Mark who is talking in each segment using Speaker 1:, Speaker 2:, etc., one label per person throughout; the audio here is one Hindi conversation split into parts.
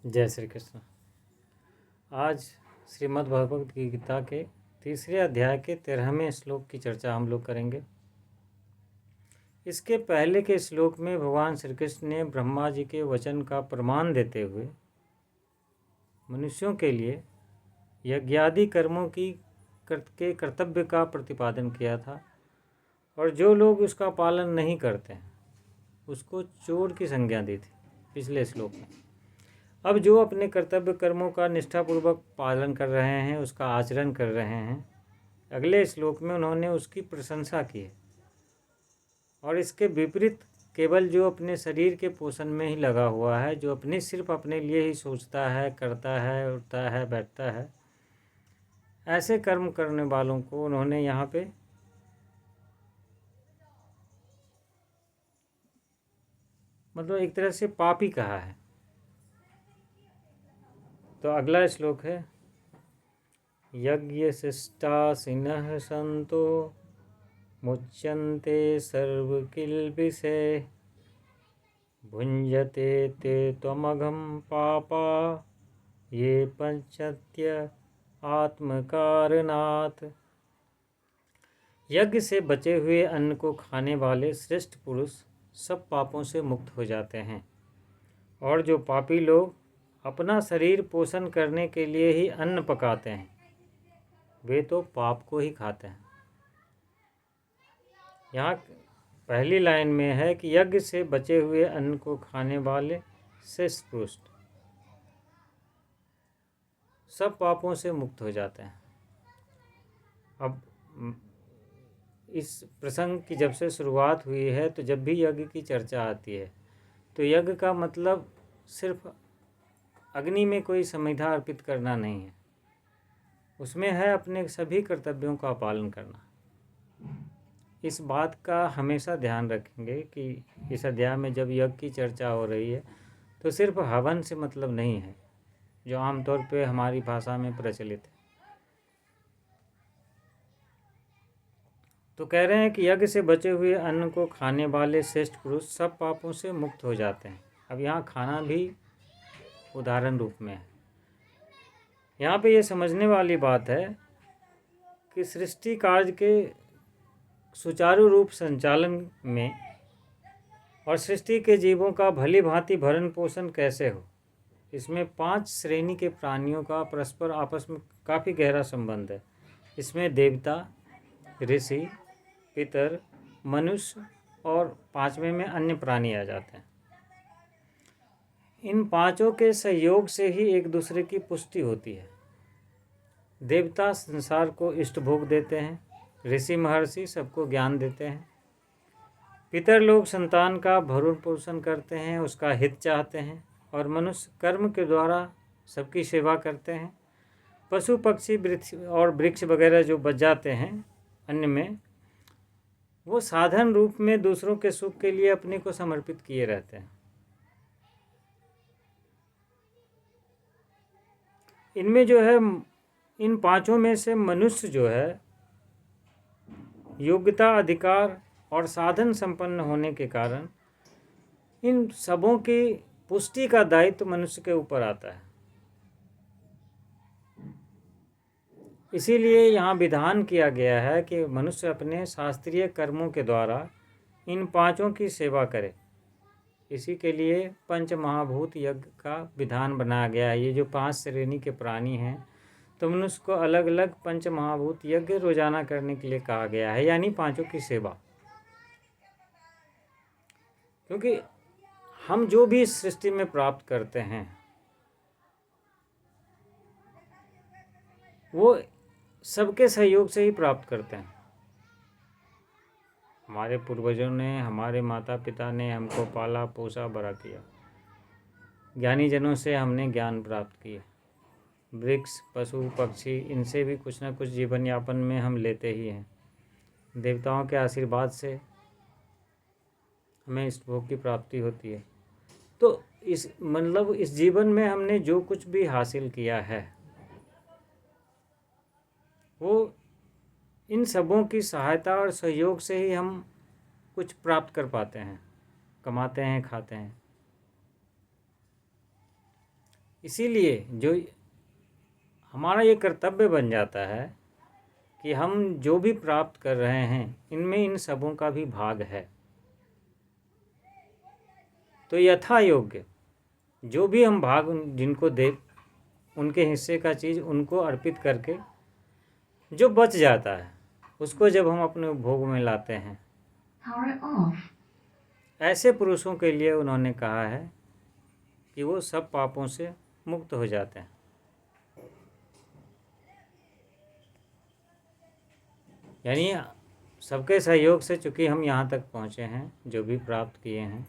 Speaker 1: जय श्री कृष्ण। आज श्रीमद् भगवद गीता के तीसरे अध्याय के 13वें श्लोक की चर्चा हम लोग करेंगे। इसके पहले के श्लोक में भगवान श्री कृष्ण ने ब्रह्मा जी के वचन का प्रमाण देते हुए मनुष्यों के लिए यज्ञादि कर्मों के कर्तव्य का प्रतिपादन किया था, और जो लोग उसका पालन नहीं करते हैं उसको चोर की संज्ञा दी थी पिछले श्लोक में। अब जो अपने कर्तव्य कर्मों का निष्ठापूर्वक पालन कर रहे हैं, उसका आचरण कर रहे हैं, अगले श्लोक में उन्होंने उसकी प्रशंसा की है। और इसके विपरीत केवल जो अपने शरीर के पोषण में ही लगा हुआ है, जो सिर्फ अपने लिए ही सोचता है, करता है, उठता है, बैठता है, ऐसे कर्म करने वालों को उन्होंने यहाँ पे मतलब एक तरह से पापी कहा है। तो अगला श्लोक है, यज्ञशिष्टासिनः सन्तो मुच्यन्ते सर्वकिल्बिषे भुञ्जते ते त्वमघं पापा ये पंचत्य आत्मकारणात्। यज्ञ से बचे हुए अन्न को खाने वाले श्रेष्ठ पुरुष सब पापों से मुक्त हो जाते हैं, और जो पापी लोग अपना शरीर पोषण करने के लिए ही अन्न पकाते हैं वे तो पाप को ही खाते हैं। यहाँ पहली लाइन में है कि यज्ञ से बचे हुए अन्न को खाने वाले श्रेष्ठ पुरुष सब पापों से मुक्त हो जाते हैं। अब इस प्रसंग की जब से शुरुआत हुई है, तो जब भी यज्ञ की चर्चा आती है तो यज्ञ का मतलब सिर्फ अग्नि में कोई समिधा अर्पित करना नहीं है, उसमें है अपने सभी कर्तव्यों का पालन करना। इस बात का हमेशा ध्यान रखेंगे कि इस अध्याय में जब यज्ञ की चर्चा हो रही है तो सिर्फ हवन से मतलब नहीं है, जो आमतौर पे हमारी भाषा में प्रचलित है। तो कह रहे हैं कि यज्ञ से बचे हुए अन्न को खाने वाले श्रेष्ठ पुरुष सब पापों से मुक्त हो जाते हैं। अब यहाँ खाना भी उदाहरण रूप में है। यहाँ पे ये समझने वाली बात है कि सृष्टि कार्य के सुचारू रूप संचालन में और सृष्टि के जीवों का भली भांति भरण पोषण कैसे हो, इसमें 5 श्रेणी के प्राणियों का परस्पर आपस में काफ़ी गहरा संबंध है। इसमें देवता, ऋषि, पितर, मनुष्य और 5वें में अन्य प्राणी आ जाते हैं। इन 5 के सहयोग से ही एक दूसरे की पुष्टि होती है। देवता संसार को इष्ट भोग देते हैं, ऋषि महर्षि सबको ज्ञान देते हैं, पितर लोग संतान का भरण पोषण करते हैं, उसका हित चाहते हैं, और मनुष्य कर्म के द्वारा सबकी सेवा करते हैं। पशु पक्षी वृक्ष वगैरह जो बच जाते हैं अन्न में, वो साधन रूप में दूसरों के सुख के लिए अपने को समर्पित किए रहते हैं। इनमें जो है, इन 5 में से मनुष्य जो है योग्यता, अधिकार और साधन संपन्न होने के कारण इन सबों की पुष्टि का दायित्व मनुष्य के ऊपर आता है। इसीलिए यहाँ विधान किया गया है कि मनुष्य अपने शास्त्रीय कर्मों के द्वारा इन 5 की सेवा करे। इसी के लिए पंच महाभूत यज्ञ का विधान बनाया गया है। ये जो 5 श्रेणी के प्राणी हैं, तो मनुष्य को अलग अलग पंच महाभूत यज्ञ रोजाना करने के लिए कहा गया है, यानी 5 की सेवा। क्योंकि हम जो भी इस सृष्टि में प्राप्त करते हैं वो सबके सहयोग से ही प्राप्त करते हैं। हमारे पूर्वजों ने, हमारे माता पिता ने हमको पाला पोसा बड़ा किया, ज्ञानी जनों से हमने ज्ञान प्राप्त किया, वृक्ष, पशु पक्षी, इनसे भी कुछ ना कुछ जीवन यापन में हम लेते ही हैं। देवताओं के आशीर्वाद से हमें इस भोग की प्राप्ति होती है। तो इस जीवन में हमने जो कुछ भी हासिल किया है वो इन सबों की सहायता और सहयोग से ही हम कुछ प्राप्त कर पाते हैं, कमाते हैं, खाते हैं। इसीलिए जो हमारा ये कर्तव्य बन जाता है कि हम जो भी प्राप्त कर रहे हैं इनमें इन सबों का भी भाग है। तो यथा योग्य जो भी हम भाग जिनको दे उनके हिस्से का चीज़ उनको अर्पित करके जो बच जाता है उसको जब हम अपने उपभोग में लाते हैं, ऐसे पुरुषों के लिए उन्होंने कहा है कि वो सब पापों से मुक्त हो जाते हैं। यानी सबके सहयोग से चूँकि हम यहाँ तक पहुँचे हैं, जो भी प्राप्त किए हैं,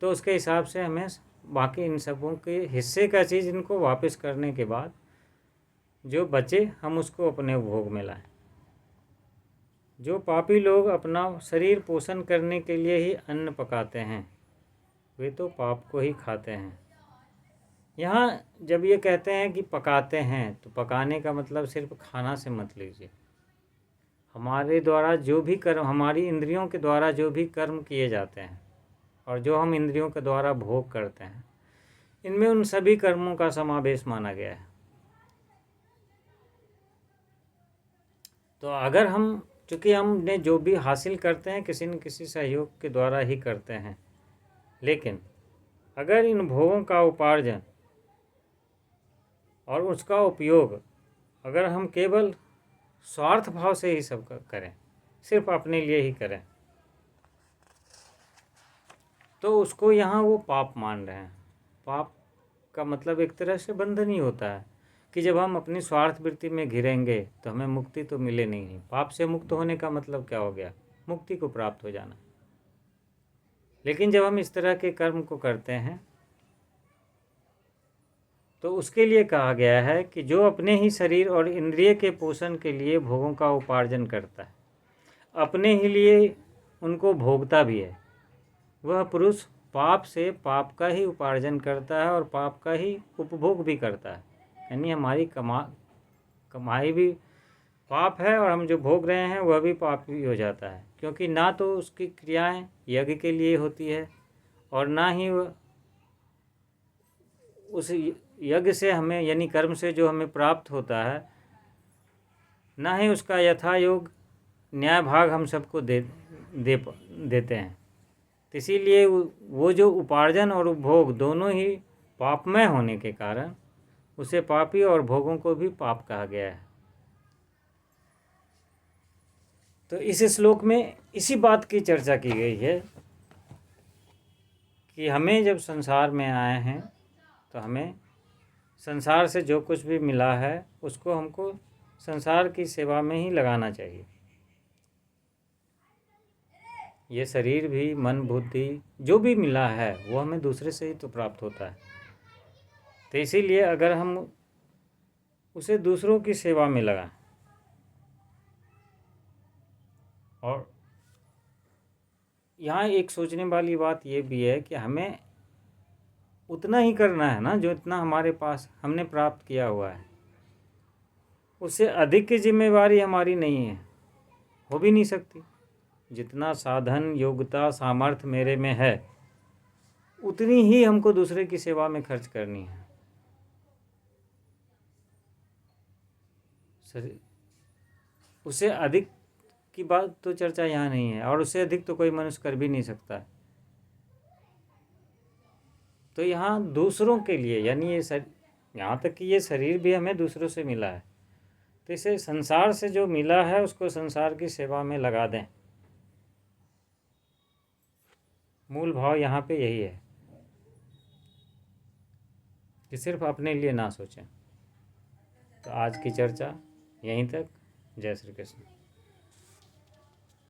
Speaker 1: तो उसके हिसाब से हमें बाकी इन सबों के हिस्से का चीज़ इनको वापस करने के बाद जो बचे हम उसको अपने उपभोग में लाएं। जो पापी लोग अपना शरीर पोषण करने के लिए ही अन्न पकाते हैं वे तो पाप को ही खाते हैं। यहाँ जब ये कहते हैं कि पकाते हैं तो पकाने का मतलब सिर्फ खाना से मत लीजिए। हमारे द्वारा जो भी कर्म, हमारी इंद्रियों के द्वारा जो भी कर्म किए जाते हैं और जो हम इंद्रियों के द्वारा भोग करते हैं, इनमें उन सभी कर्मों का समावेश माना गया है। तो अगर हम, चूँकि हमने जो भी हासिल करते हैं किसी न किसी सहयोग के द्वारा ही करते हैं, लेकिन अगर इन भोगों का उपार्जन और उसका उपयोग अगर हम केवल स्वार्थ भाव से ही सब करें, सिर्फ अपने लिए ही करें, तो उसको यहाँ वो पाप मान रहे हैं। पाप का मतलब एक तरह से बंधन ही होता है कि जब हम अपनी स्वार्थ वृत्ति में घिरेंगे तो हमें मुक्ति तो मिले नहीं। पाप से मुक्त होने का मतलब क्या हो गया? मुक्ति को प्राप्त हो जाना। लेकिन जब हम इस तरह के कर्म को करते हैं तो उसके लिए कहा गया है कि जो अपने ही शरीर और इंद्रिय के पोषण के लिए भोगों का उपार्जन करता है, अपने ही लिए उनको भोगता भी है, वह पुरुष पाप से पाप का ही उपार्जन करता है और पाप का ही उपभोग भी करता है। यानी हमारी कमाई भी पाप है और हम जो भोग रहे हैं वह भी पाप भी हो जाता है, क्योंकि ना तो उसकी क्रियाएं यज्ञ के लिए होती है और ना ही वह उस यज्ञ से हमें, यानी कर्म से जो हमें प्राप्त होता है, ना ही उसका यथा योग न्याय भाग हम सबको देते हैं। तो इसीलिए वो जो उपार्जन और उपभोग दोनों ही पापमय होने के कारण उसे पापी और भोगों को भी पाप कहा गया है। तो इस श्लोक में इसी बात की चर्चा की गई है कि हमें जब संसार में आए हैं तो हमें संसार से जो कुछ भी मिला है उसको हमको संसार की सेवा में ही लगाना चाहिए। ये शरीर भी, मन, बुद्धि जो भी मिला है वो हमें दूसरे से ही तो प्राप्त होता है। तो इसीलिए अगर हम उसे दूसरों की सेवा में लगाएं, और यहाँ एक सोचने वाली बात ये भी है कि हमें उतना ही करना है ना जो इतना हमारे पास हमने प्राप्त किया हुआ है, उससे अधिक की जिम्मेवारी हमारी नहीं है, हो भी नहीं सकती। जितना साधन, योग्यता, सामर्थ्य मेरे में है उतनी ही हमको दूसरे की सेवा में खर्च करनी है। उससे अधिक की बात तो चर्चा यहाँ नहीं है, और उससे अधिक तो कोई मनुष्य कर भी नहीं सकता है। तो यहाँ दूसरों के लिए, यानी ये यहाँ तक कि ये शरीर भी हमें दूसरों से मिला है, तो इसे संसार से जो मिला है उसको संसार की सेवा में लगा दें। मूल भाव यहाँ पे यही है कि सिर्फ अपने लिए ना सोचें। तो आज की चर्चा यहीं तक। जय श्री कृष्ण।